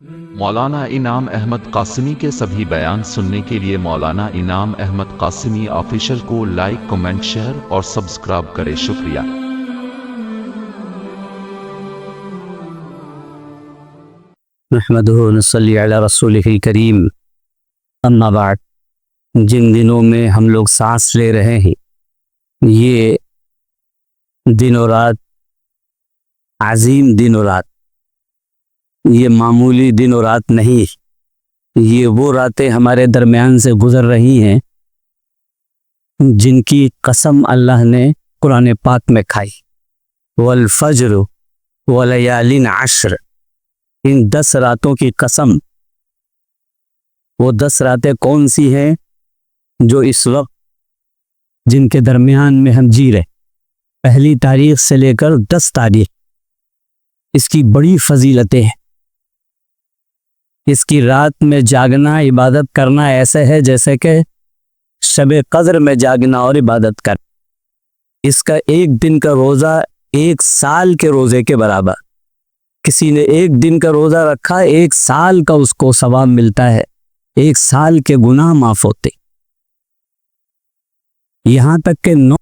مولانا انعام احمد قاسمی کے سبھی بیان سننے کے لیے مولانا انعام احمد قاسمی آفیشل کو لائک، کمنٹ، شیئر اور سبسکرائب کریں۔ شکریہ۔ نحمدہ ونصلی علی رسولہ الکریم، اما بعد، جن دنوں میں ہم لوگ سانس لے رہے ہیں یہ دن و رات عظیم دن و رات، یہ معمولی دن و رات نہیں، یہ وہ راتیں ہمارے درمیان سے گزر رہی ہیں جن کی قسم اللہ نے قرآن پاک میں کھائی، والفجر ولیال عشر، ان 10 راتوں کی قسم۔ وہ 10 راتیں کون سی ہیں جو اس وقت جن کے درمیان میں ہم جی رہے، پہلی تاریخ سے لے کر 10 تاریخ، اس کی بڑی فضیلتیں ہیں۔ اس کی رات میں جاگنا، عبادت کرنا ایسے ہے جیسے کہ شب قدر میں جاگنا اور عبادت کر۔ اس کا ایک دن کا روزہ 1 سال کے روزے کے برابر۔ کسی نے 1 دن کا روزہ رکھا، 1 سال کا اس کو ثواب ملتا ہے، 1 سال کے گناہ معاف ہوتے۔ یہاں تک کہ 9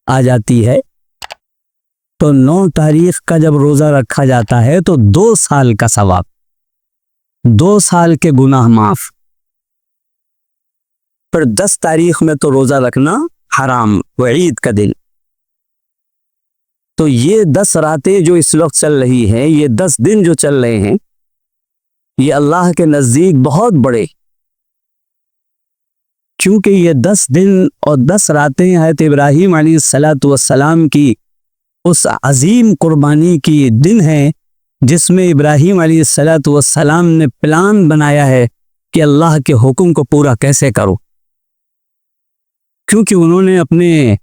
آ جاتی ہے تو 9 تاریخ کا جب روزہ رکھا جاتا ہے تو 2 سال کا ثواب، 2 سال کے گناہ معاف۔ پھر 10 تاریخ میں تو روزہ رکھنا حرام، وعید کا دن۔ تو یہ 10 راتیں جو اس وقت چل رہی ہیں، یہ 10 دن جو چل رہے ہیں، یہ اللہ کے نزدیک بہت بڑے، کیونکہ یہ 10 دن اور 10 راتیں حضرت ابراہیم علیہ السلام کی اس عظیم قربانی کی دن ہیں جس میں ابراہیم علیہ السلام نے پلان بنایا ہے کہ اللہ کے حکم کو پورا کیسے کرو، کیونکہ انہوں نے اپنے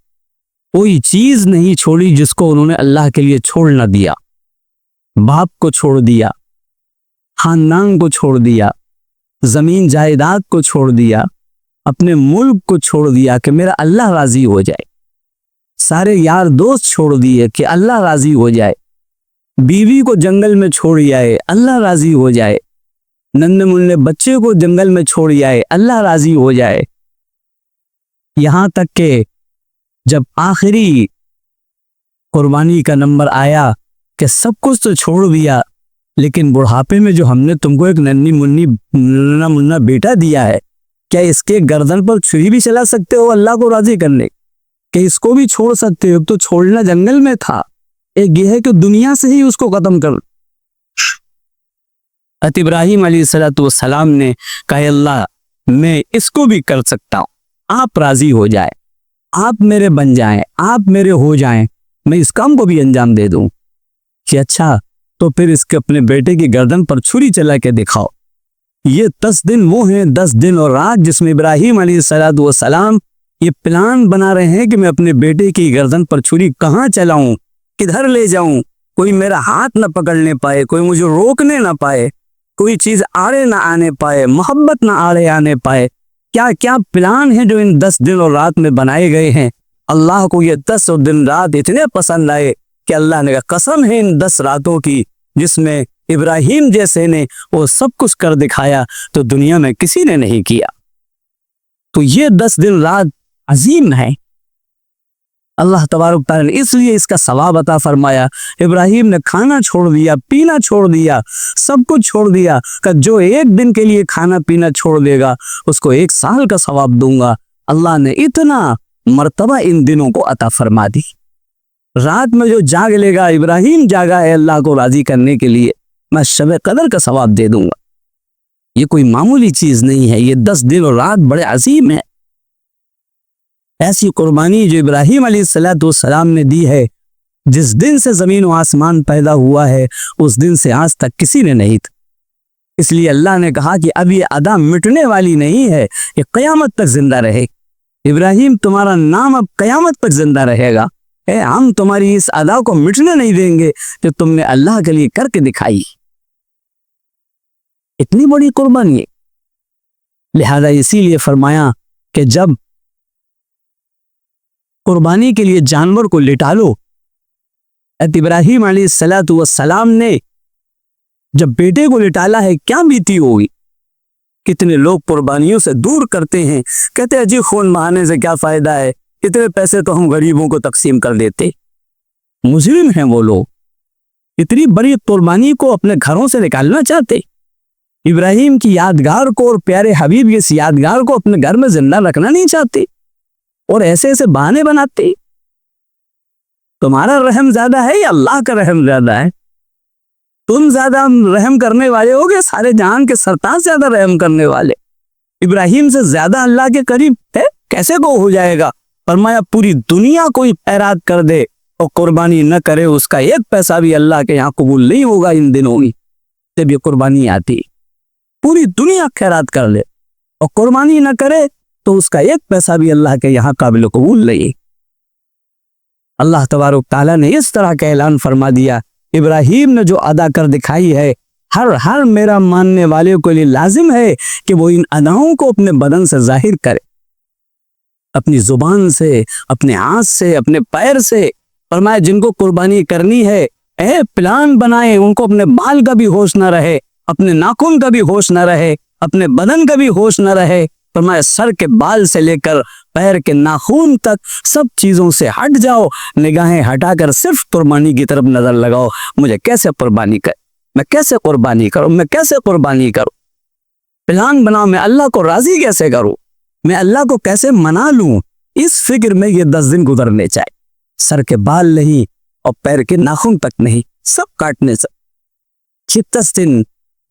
کوئی چیز نہیں چھوڑی جس کو انہوں نے اللہ کے لیے چھوڑ نہ دیا۔ باپ کو چھوڑ دیا، خاندان کو چھوڑ دیا، زمین جائیداد کو چھوڑ دیا، اپنے ملک کو چھوڑ دیا کہ میرا اللہ راضی ہو جائے، سارے یار دوست چھوڑ دیے کہ اللہ راضی ہو جائے، بیوی کو جنگل میں چھوڑ آئے اللہ راضی ہو جائے، ننھے منھے بچے کو جنگل میں چھوڑ آئے اللہ راضی ہو جائے۔ یہاں تک کہ جب آخری قربانی کا نمبر آیا کہ سب کچھ تو چھوڑ دیا، لیکن بڑھاپے میں جو ہم نے تم کو ایک ننھا منھا بیٹا دیا ہے، کیا اس کے گردن پر چھری بھی چلا سکتے ہو اللہ کو راضی کرنے؟ کہ اس کو بھی چھوڑ سکتے ہو؟ تو چھوڑنا جنگل میں تھا، ایک یہ ہے کہ دنیا سے ہی اس کو ختم کر۔ حضرت ابراہیم علیہ السلام نے کہا اللہ میں اس کو بھی کر سکتا ہوں، آپ راضی ہو جائے، آپ میرے بن جائیں، آپ میرے ہو جائیں، میں اس کام کو بھی انجام دے دوں۔ کہ اچھا تو پھر اس کے اپنے بیٹے کی گردن پر چھری چلا کے دکھاؤ۔ یہ 10 دن وہ ہیں، 10 دن اور رات جس میں ابراہیم علیہ السلام یہ پلان بنا رہے ہیں کہ میں اپنے بیٹے کی گردن پر چھری کہاں چلاؤں، کدھر لے جاؤں، کوئی میرا ہاتھ نہ پکڑنے پائے، کوئی مجھے روکنے نہ پائے، کوئی چیز آڑے نہ آنے پائے، محبت نہ آڑے آنے پائے۔ کیا کیا پلان ہیں جو ان 10 دن اور رات میں بنائے گئے ہیں۔ اللہ کو یہ 10 دن رات اتنے پسند آئے کہ اللہ نے کہا قسم ہے ان 10 راتوں کی جس میں ابراہیم جیسے نے وہ سب کچھ کر دکھایا تو دنیا میں کسی نے نہیں کیا۔ تو یہ 10 دن رات عظیم ہے، اللہ تبارک تعالیٰ نے اس لیے اس کا ثواب عطا فرمایا۔ ابراہیم نے کھانا چھوڑ دیا، پینا چھوڑ دیا، سب کچھ چھوڑ دیا کہ جو 1 دن کے لیے کھانا پینا چھوڑ دے گا اس کو 1 سال کا ثواب دوں گا۔ اللہ نے اتنا مرتبہ ان دنوں کو عطا فرما دی۔ رات میں جو جاگ لے گا، ابراہیم جاگا ہے اللہ کو راضی کرنے کے لیے، میں شب قدر کا ثواب دے دوں گا۔ یہ کوئی معمولی چیز نہیں ہے، یہ 10 دن اور رات بڑے عظیم ہیں۔ ایسی قربانی جو ابراہیم علیہ السلام نے دی ہے، جس دن سے زمین و آسمان پیدا ہوا ہے اس دن سے آج تک کسی نے نہیں تھا۔ اس لیے اللہ نے کہا کہ اب یہ ادا مٹنے والی نہیں ہے، یہ قیامت تک زندہ رہے۔ ابراہیم تمہارا نام اب قیامت تک زندہ رہے گا، ہم تمہاری اس ادا کو مٹنے نہیں دیں گے جو تم نے اللہ کے لیے کر کے دکھائی۔ اتنی بڑی قربانی ہے، لہذا اسی لیے فرمایا کہ جب قربانی کے لیے جانور کو لٹا لو، ابراہیم علیہ السلام نے जब बेटे को लिटाला है क्या बीती होगी। कितने लोग कुर्बानियों से दूर करते हैं, कहते हैं जी खून बहाने से क्या फायदा है, इतने पैसे तो हम गरीबों को तकसीम कर देते। मुजरिम हैं वो लोग, इतनी बड़ी कुर्बानी को अपने घरों से निकालना चाहते। इब्राहिम की यादगार को और प्यारे हबीब की इस यादगार को अपने घर में जिंदा रखना नहीं चाहते और ऐसे ऐसे बहाने बनाते। तुम्हारा रहम ज्यादा है या अल्लाह का रहम ज्यादा है? तुम ज्यादा रहम करने वाले होगे, सारे जहां के सरताज ज्यादा रहम करने वाले। इब्राहिम से ज्यादा अल्लाह के करीब है, कैसे को हो जाएगा। फरमाया पूरी दुनिया कोई खैरात कर दे और कुर्बानी न करे, उसका एक पैसा भी अल्लाह के यहाँ कबूल नहीं होगा इन दिनों में जब ये कुर्बानी आती। पूरी दुनिया खैरात कर ले और कुर्बानी न करे तो उसका एक पैसा भी अल्लाह के यहाँ काबिल कबूल नहीं। अल्लाह तबारक ताला ने इस तरह का ऐलान फरमा दिया, इब्राहिम ने जो अदा कर दिखाई है, हर मेरा मानने वाले को लिए लाजिम है कि वो इन अदाओं को अपने बदन से जाहिर करे, अपनी जुबान से, अपने हाथ से, अपने पैर से। फरमाया जिनको कुर्बानी करनी है प्लान बनाए, उनको अपने बाल का भी होश न रहे, अपने नाखून का भी होश न रहे, अपने बदन का भी होश न रहे। फरमाया सर के बाल से लेकर पैर के नाखून तक सब चीजों से हट जाओ, निगाहें हटाकर सिर्फ कुर्बानी की तरफ नजर लगाओ। मुझे कैसे कुर्बानी कर, मैं कैसे कुर्बानी करूं, मैं कैसे कुर्बानी करूं। प्लान बनाओ, मैं अल्लाह को राजी कैसे करूं, मैं अल्लाह को कैसे मना लूं। इस फिक्र में ये 10 दिन गुजरने चाहिए। सर के बाल नहीं और पैर के नाखून तक नहीं, सब काटने से 10 दिन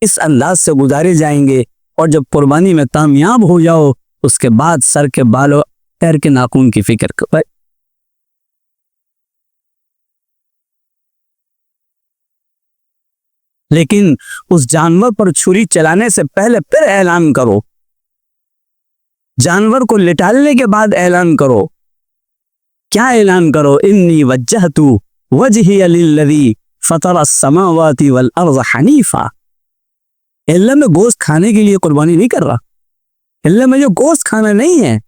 इस अंदाज से गुजारे जाएंगे। और जब कुर्बानी में कामयाब हो जाओ उसके बाद सर के बाल और पैर के नाखून की फिक्र करो। लेकिन उस जानवर पर छुरी चलाने से पहले फिर ऐलान करो, जानवर को लिटालने के बाद ऐलान करो। क्या ऐलान करो? इन्नी वज्जहतु वजहिया लिल्लज़ी फतरा अस्समावाति वल अर्ज़ हनीफा। अल्लाह में गोश्त खाने के लिए कुर्बानी नहीं कर रहा, अल्लाह में जो गोश्त खाना नहीं है।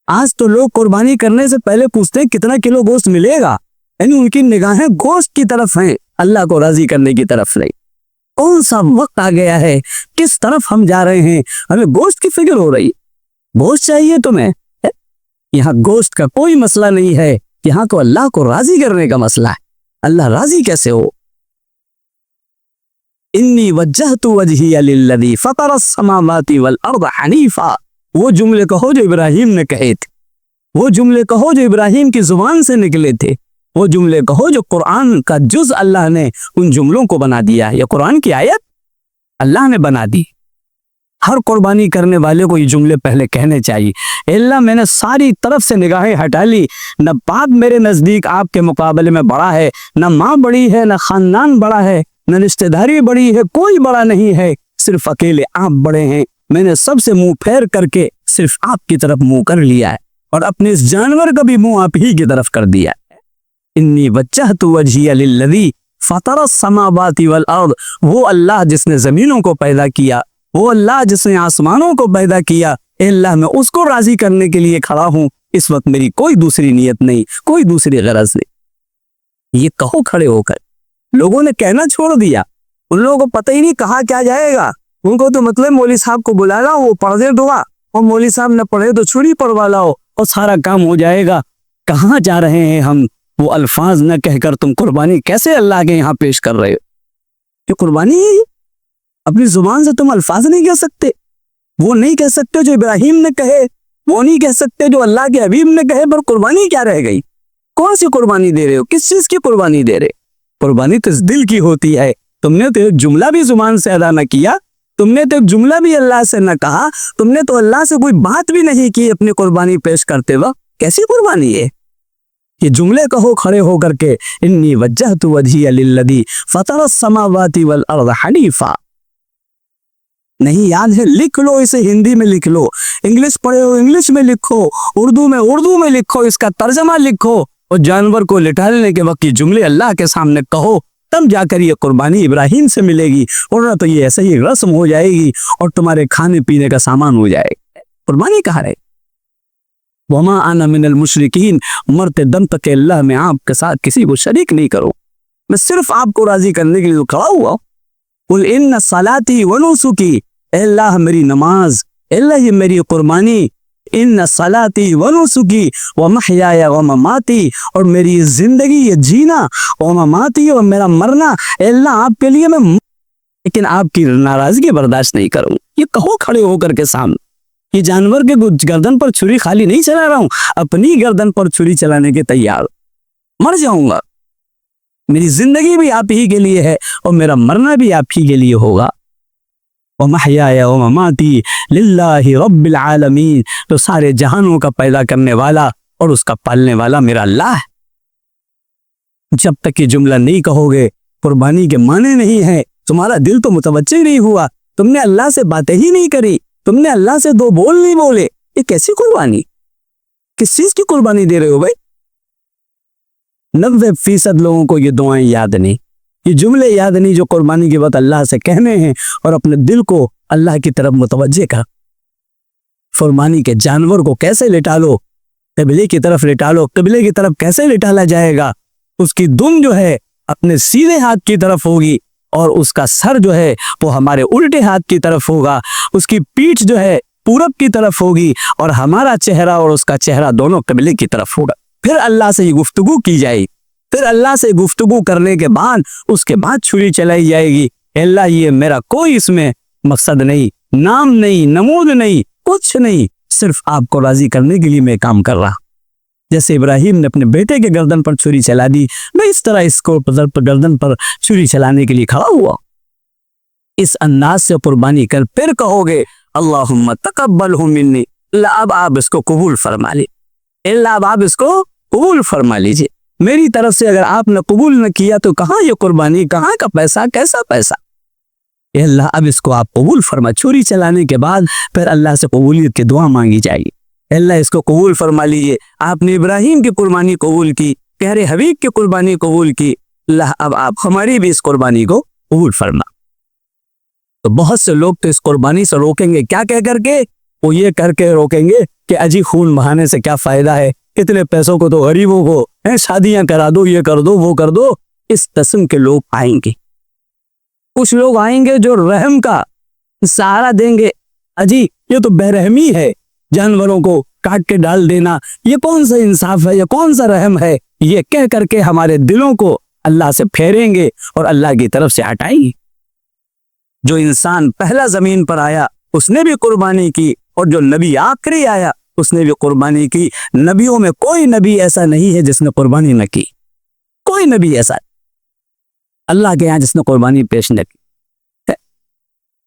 आज तो लोग कुर्बानी करने से पहले पूछते हैं कितना किलो गोश्त मिलेगा, यानी उनकी निगाहें गोश्त की तरफ हैं, अल्लाह को राजी करने की तरफ नहीं। कौन सा वक्त आ गया है, किस तरफ हम जा रहे हैं, हमें गोश्त की फिक्र हो रही। गोश्त चाहिए तुम्हें, यहाँ गोश्त का कोई मसला नहीं है, यहाँ तो अल्लाह को राजी करने का मसला है। अल्लाह राजी कैसे हो? इन्नी वज्जहतु वजहिया लिल्लज़ी फतरा अस्समावाति वल अर्ज़ हनीफा। वो जुमले कहो जो इब्राहिम ने कहे थे, वो जुमले कहो जो इब्राहिम की जुबान से निकले थे, वो जुमले कहो जो कुरान का जुज अल्लाह ने उन जुमलों को बना दिया है। ये कुरान की आयत अल्लाह ने बना दी। हर कुर्बानी करने वाले को ये जुमले पहले कहने चाहिए। अल्लाह मैंने सारी तरफ से निगाहें हटा ली, न बाप मेरे नजदीक आपके मुकाबले में बड़ा है, न माँ बड़ी है, न खानदान बड़ा है, न रिश्तेदारी बड़ी है, कोई बड़ा नहीं है, सिर्फ अकेले आप बड़े हैं। मैंने सबसे मुंह फेर करके सिर्फ आपकी तरफ मुंह कर लिया है और अपने इस जानवर का भी मुंह आप ही की तरफ कर दिया है। इन्नी वज्जहतु वजहिया लिल्लज़ी फतरा अस्समावाति वल अर्ज़। वो अल्लाह जिसने जमीनों को पैदा किया, वो अल्लाह जिसने आसमानों को पैदा किया, अल्लाह मैं उसको राजी करने के लिए खड़ा हूं। इस वक्त मेरी कोई दूसरी नीयत नहीं, कोई दूसरी गरज नहीं। ये कहो खड़े होकर। लोगों ने कहना छोड़ दिया, उन लोगों को पता ही नहीं कहा क्या जाएगा। उनको तो मतलब मौली साहब को बुला लाओ, वो पढ़ दे दुआ, और मौली साहब ने पढ़े तो छुरी पढ़वा लाओ और सारा काम हो जाएगा। कहाँ जा रहे हैं हम? वो अल्फाज न कहकर तुम कुर्बानी कैसे अल्लाह के यहाँ पेश कर रहे हो? ये कुर्बानी है, अपनी जुबान से तुम अल्फाज नहीं कह सकते। वो नहीं कह सकते जो इब्राहिम ने कहे, वो नहीं कह सकते जो अल्लाह के हबीब ने कहे, पर कुर्बानी क्या रह गई? कौन सी कुर्बानी दे रहे हो? किस चीज की कुर्बानी दे रहे? कुर्बानी तो इस दिल की होती है। तुमने तो एक जुमला भी जुबान से अदा न किया, तुमने तो एक जुमला भी अल्लाह से न कहा, तुमने तो अल्लाह से कोई बात भी नहीं की अपनी कुर्बानी पेश करते वक्त। कैसी कुर्बानी है? ये जुमले कहो खड़े होकर के, इन्नी वज्जहतु वजहिया लिल्लज़ी फतरा अस्समावाति वल अर्ज़ हनीफा। नहीं याद है? लिख लो इसे, हिंदी में लिख लो, इंग्लिश पढ़े हो इंग्लिश में लिखो, उर्दू में लिखो, इसका तर्जमा लिखो और जानवर को लिटाने के वक्त ये जुमले अल्लाह के सामने कहो, तब जाकर ये कुर्बानी इब्राहिम से मिलेगी। और तो ये ऐसे ही रस्म हो जाएगी और तुम्हारे खाने पीने का सामान हो जाएगा। कुर्बानी कहाँ रहे? वमा आना मिनल मुशरिकीन। मरते दम तक अल्लाह में आपके साथ किसी को शरीक नहीं करो, मैं सिर्फ आपको राजी करने के लिए तो खड़ा हुआ। कुल इन्न सलाती व नुसुकी, अल्लाह मेरी नमाज, अल्लाह ये मेरी कुर्बानी, इन्न सलाती व नुसुकी व महयाया व ममाती, और मेरी जिंदगी ये जीना, व ममाती और मेरा मरना, अल्लाह आपके लिए मैं, लेकिन आपकी नाराजगी बर्दाश्त नहीं करूँ। ये कहो खड़े होकर के सामने, ये जानवर के गर्दन पर छुरी खाली नहीं चला रहा हूं, अपनी गर्दन पर छुरी चलाने के तैयार, मर जाऊंगा। मेरी जिंदगी भी आप ही के लिए है और मेरा मरना भी आप ही के लिए होगा। व महयाया व ममाती लिल्लाहि रब्बिल आलमीन, तो सारे जहानों का पैदा करने वाला और उसका पालने वाला मेरा अल्लाह है। जब तक ये जुमला नहीं कहोगे, कुर्बानी के माने नहीं है, तुम्हारा दिल तो मुतवज्जे नहीं हुआ, तुमने अल्लाह से बातें ही नहीं करी, तुमने अल्लाह से दो बोल नहीं बोले, ये कैसी कुर्बानी, किस चीज की कुर्बानी दे रहे हो भाई? 90% लोगों को ये दुआएं याद नहीं, ये जुमले याद नहीं जो कुर्बानी के वक्त अल्लाह से कहने हैं, और अपने दिल को अल्लाह की तरफ मुतवज्जे कर। कुर्बानी के जानवर को कैसे लिटा लो, क़िबले की तरफ लिटा लो, क़िबले की तरफ कैसे लिटाला जाएगा? उसकी दुम जो है अपने सीधे हाथ की तरफ होगी और उसका सर जो है वो हमारे उल्टे हाथ की तरफ होगा, उसकी पीठ जो है पूरब की तरफ होगी और हमारा चेहरा और उसका चेहरा दोनों क़िबले की तरफ होगा। फिर अल्लाह से ये गुफ्तगू की जाएगी, फिर अल्लाह से गुफ्तगू करने के बाद उसके बाद छुरी चलाई जाएगी। अल्लाह ये मेरा कोई इसमें मकसद नहीं, नाम नहीं, नमूद नहीं, कुछ नहीं, सिर्फ आपको राजी करने के लिए मैं काम कर रहा। जैसे इब्राहिम ने अपने बेटे के गर्दन पर छुरी चला दी, मैं इस तरह इसको गर्दन पर छुरी चलाने के लिए खड़ा हुआ। इस अंदाज से कुर्बानी कर फिर कहोगे अल्लाहुम्मा तकब्बलहु मिन्नी, अब आप इसको कबूल फरमा लीजिए, अब आप इसको कबूल फरमा लीजिए। मेरी तरफ से अगर आपने कबूल न किया तो कहाँ ये कुर्बानी, कहाँ का पैसा, कैसा पैसा? अल्लाह अब इसको आप कबूल फरमा। छुरी चलाने के बाद फिर अल्लाह से कबूलियत की दुआ मांगी जाएगी, अल्लाह इसको कबूल फरमा लीजिए। आपने इब्राहिम की कुर्बानी कबूल की, प्यारे हबीब की कुर्बानी कबूल की, अल्लाह अब आप हमारी भी इस कुर्बानी को कबूल फरमा। तो बहुत से लोग तो इस कुर्बानी से रोकेंगे, क्या कह करके? वो ये करके रोकेंगे कि अजी खून बहाने से क्या फायदा है, इतने पैसों को तो गरीबों को है शादियां करा दो, ये कर दो, वो कर दो। इस किस्म के लोग आएंगे। कुछ लोग आएंगे जो रहम का सहारा देंगे, अजी ये तो बेरहमी है, जानवरों को काट के डाल देना, ये कौन सा इंसाफ है, ये कौन सा रहम है, ये कह करके हमारे दिलों को अल्लाह से फेरेंगे और अल्लाह की तरफ से हटाएंगे। जो इंसान पहला जमीन पर आया उसने भी कुर्बानी की, और जो नबी आखिरी आया उसने भी कुर्बानी की। नबियों में कोई नबी ऐसा नहीं है जिसने कुर्बानी न की, कोई नबी ऐसा अल्लाह के यहाँ जिसने कुर्बानी पेश न की।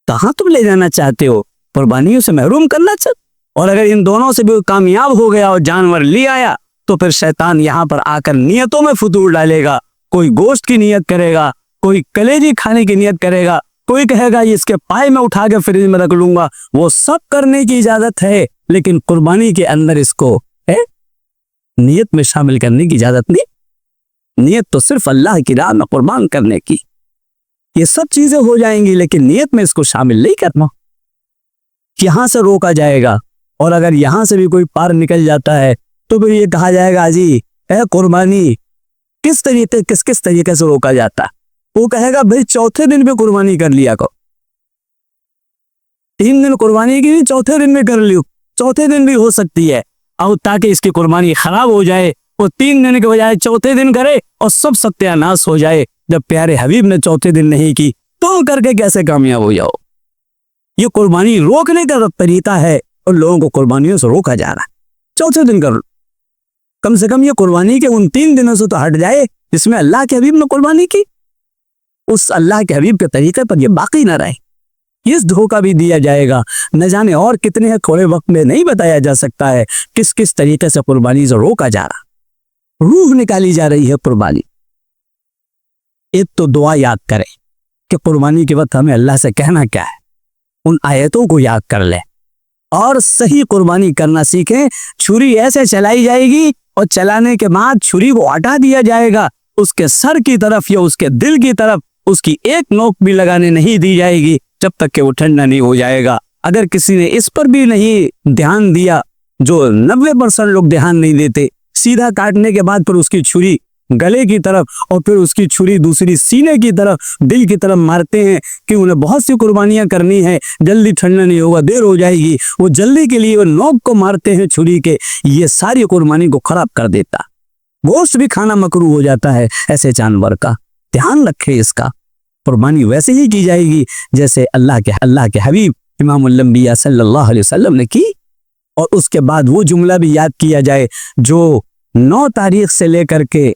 कहाँ तुम ले जाना चाहते हो? कुर्बानियों से महरूम करना चाहते? और अगर इन दोनों से भी कामयाब हो गया और जानवर ले आया तो फिर शैतान यहाँ पर आकर नियतों में फतूर डालेगा। कोई गोश्त की नियत करेगा, कोई कलेजी खाने की नियत करेगा, कोई कहेगा ये इसके पाए में उठा के फ्रिज में रख लूंगा। वो सब करने की इजाजत है, लेकिन कुर्बानी के अंदर इसको है नियत में शामिल करने की इजाजत नहीं। नियत तो सिर्फ अल्लाह की राह में कुर्बान करने की। ये सब चीजें हो जाएंगी लेकिन नियत में इसको शामिल नहीं करना। यहां से रोका जाएगा, और अगर यहां से भी कोई पार निकल जाता है तो फिर ये कहा जाएगा जी कुर्बानी किस तरीके से रोका जाता है? वो कहेगा भाई चौथे दिन पे कुर्बानी कर लिया करो, 3 दिन कुर्बानी की, चौथे दिन में कर लियो, चौथे दिन भी हो सकती है, और ताकि इसकी कुर्बानी खराब हो जाए, वो 3 दिन के बजाय चौथे दिन करे और सब सत्यानाश हो जाए। जब प्यारे हबीब ने चौथे दिन नहीं की तो करके कैसे कामयाब हो जाओ? ये कुर्बानी रोकने का तरीका है और लोगों को कुर्बानियों से रोका जा रहा है। चौथे दिन कर लो, कम से कम ये कुर्बानी के उन 3 दिनों से तो हट जाए जिसमें अल्लाह के हबीब ने कुर्बानी की। उस अल्लाह के हबीब के तरीके पर ये बाकी न रहे। इस धोखा भी दिया जाएगा, न जाने और कितने हैं, थोड़े वक्त में नहीं बताया जा सकता है किस किस तरीके से कुर्बानी से रोका जा रहा, रूह निकाली जा रही है कुर्बानी। एक तो दुआ याद करें कि कुर्बानी के वक्त हमें अल्लाह से कहना क्या है, उन आयतों को याद कर ले और सही कुर्बानी करना सीखें। छुरी ऐसे चलाई जाएगी और चलाने के बाद छुरी को हटा दिया जाएगा, उसके सर की तरफ या उसके दिल की तरफ उसकी एक नोक भी लगाने नहीं दी जाएगी जब तक कि वो ठंडा नहीं हो जाएगा। अगर किसी ने इस पर भी नहीं ध्यान दिया, जो 90% लोग ध्यान नहीं देते, सीधा काटने के बाद फिर उसकी छुरी गले की तरफ और फिर उसकी छुरी दूसरी सीने की तरफ, दिल की तरफ मारते हैं कि उन्हें बहुत सी कुर्बानियां करनी है, जल्दी ठंडा नहीं होगा, देर हो जाएगी। वो जल्दी के लिए वो नोक को मारते हैं छुरी के। ये सारी कुर्बानी को खराब कर देता। गोश्त भी खाना मकरूह हो जाता है ऐसे जानवर का। ध्यान रखे इसका। कुर्बानी वैसे ही की जाएगी जैसे अल्लाह के हबीब इमामुल अंबिया सल्लल्लाहु अलैहि वसल्लम ने की। और उसके बाद वो जुमला भी याद किया जाए जो 9 तारीख से लेकर के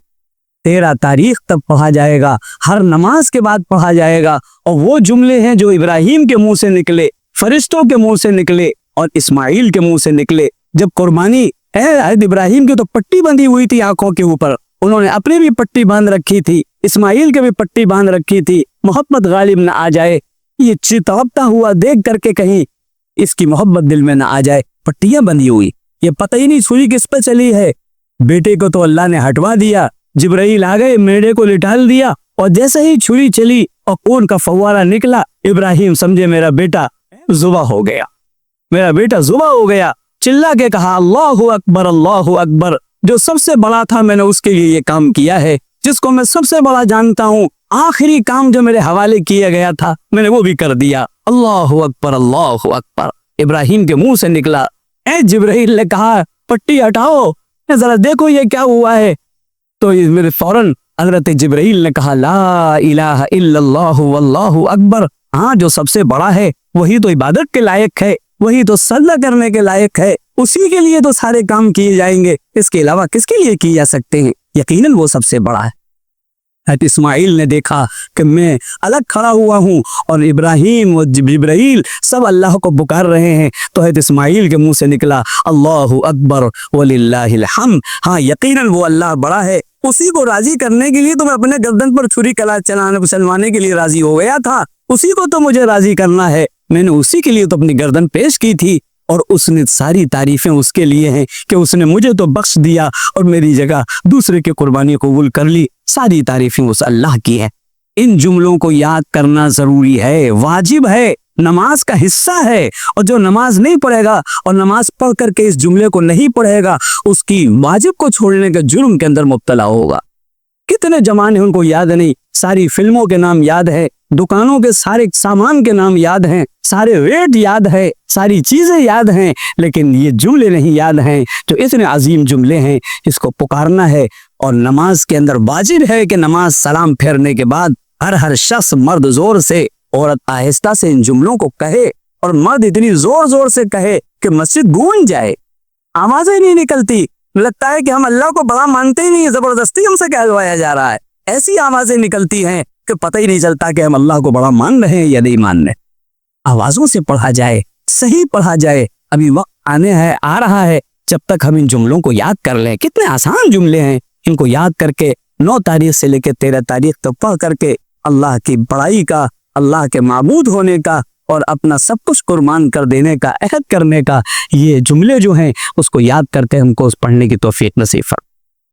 13 तारीख तक पढ़ा जाएगा, हर नमाज के बाद पढ़ा जाएगा। और वो जुमले हैं जो इब्राहिम के मुंह से निकले, फरिश्तों के मुंह से निकले और इस्माइल के मुंह से निकले। जब कुर्बानी हज़रत इब्राहिम की तो पट्टी बंधी हुई थी आंखों के ऊपर, उन्होंने अपनी भी पट्टी बांध रखी थी, इस्माइल के भी पट्टी बांध रखी थी। मोहब्बत गालिब न आ जाए, ये चितवता हुआ देख करके कहीं इसकी मोहब्बत दिल में न आ जाए। पट्टियां बंधी हुई, ये पता ही नहीं छुरी किस पे चली है। बेटे को तो अल्लाह ने हटवा दिया, जिब्राइल आ गए, मेढे को लिटाल दिया और जैसे ही छुरी चली और खून का फव्वारा निकला, इब्राहिम समझे मेरा बेटा जुबा हो गया, मेरा बेटा जुबा हो गया। चिल्ला के कहा अल्लाहु अकबर, अल्लाहु अकबर। जो सबसे बड़ा था मैंने उसके लिए ये काम किया है, जिसको मैं सबसे बड़ा जानता हूँ। आखिरी काम जो मेरे हवाले किया गया था मैंने वो भी कर दिया। अल्लाहु अकबर, अल्लाहु अकबर इब्राहिम के मुंह से निकला। ए जिब्राइल ने कहा पट्टी हटाओ, जरा देखो ये क्या हुआ है। तो मेरे फौरन हजरत जिब्राइल ने कहा ला इलाहा इल्लल्लाहु वल्लाहु अकबर। हाँ, जो सबसे बड़ा है वही तो इबादत के लायक है, वही तो सजदा करने के लायक है, उसी के लिए तो सारे काम किए जाएंगे, इसके अलावा किसके लिए किए जा सकते हैं। यकीनन वो सबसे बड़ा है। हज़रत इस्माइल ने देखा कि मैं अलग खड़ा हुआ हूँ और इब्राहिम और जिब्राइल सब अल्लाह को पुकार रहे हैं। तो हज़रत इस्माइल के मुंह से निकला अल्लाहु अकबर वलिल्लाहिल हम्द। हाँ, यकीनन वो अल्लाह बड़ा है, उसी को राजी करने के लिए तो मैं अपने गर्दन पर छुरी कला चलवाने के लिए राजी हो गया था, उसी को तो मुझे राजी करना है। मैंने उसी के लिए तो अपनी गर्दन पेश की थी और उसने सारी तारीफें उसके लिए हैं कि उसने मुझे तो बख्श दिया और मेरी जगह दूसरे की कुर्बानी कबूल कर ली। सारी तारीफें उस अल्लाह की है। इन जुमलों को याद करना जरूरी है, वाजिब है, नमाज का हिस्सा है। और जो नमाज नहीं पढ़ेगा और नमाज पढ़ करके इस जुमले को नहीं पढ़ेगा, उसकी वाजिब को छोड़ने के जुर्म के अंदर मुब्तला होगा। कितने जमाने उनको याद नहीं, सारी फिल्मों के नाम याद है, दुकानों के सारे सामान के नाम याद हैं, सारे रेट याद है, सारी चीजें याद हैं, लेकिन ये जुमले नहीं याद हैं जो इतने अजीम जुमले हैं। इसको पुकारना है और नमाज के अंदर वाजिब है कि नमाज सलाम फेरने के बाद हर शख्स, मर्द जोर से, औरत आहिस्ता से इन जुमलों को कहे और मर्द इतनी जोर जोर से कहे कि मस्जिद गूंज जाए। आवाजें नहीं निकलती, लगता है कि हम अल्लाह को बड़ा मानते ही नहीं, जबरदस्ती हमसे कहलवाया जा रहा है। ऐसी आवाजें निकलती हैं कि पता ही नहीं चलता कि हम अल्लाह को बड़ा मान रहे हैं या नहीं मान रहे। आवाजों से पढ़ा जाए, सही पढ़ा जाए। अभी वक्त आ रहा है जब तक हम इन जुमलों को याद कर लें। कितने आसान जुमले हैं, इनको याद करके 9 तारीख से लेकर 13 तारीख तक पढ़ करके अल्लाह की बड़ाई का, अल्लाह के माबूद होने का और अपना सब कुछ कुर्बान कर देने का, अहद करने का, ये जुमले जो हैं उसको याद करके हमको उस पढ़ने की तौफीक नसीब फरमाए।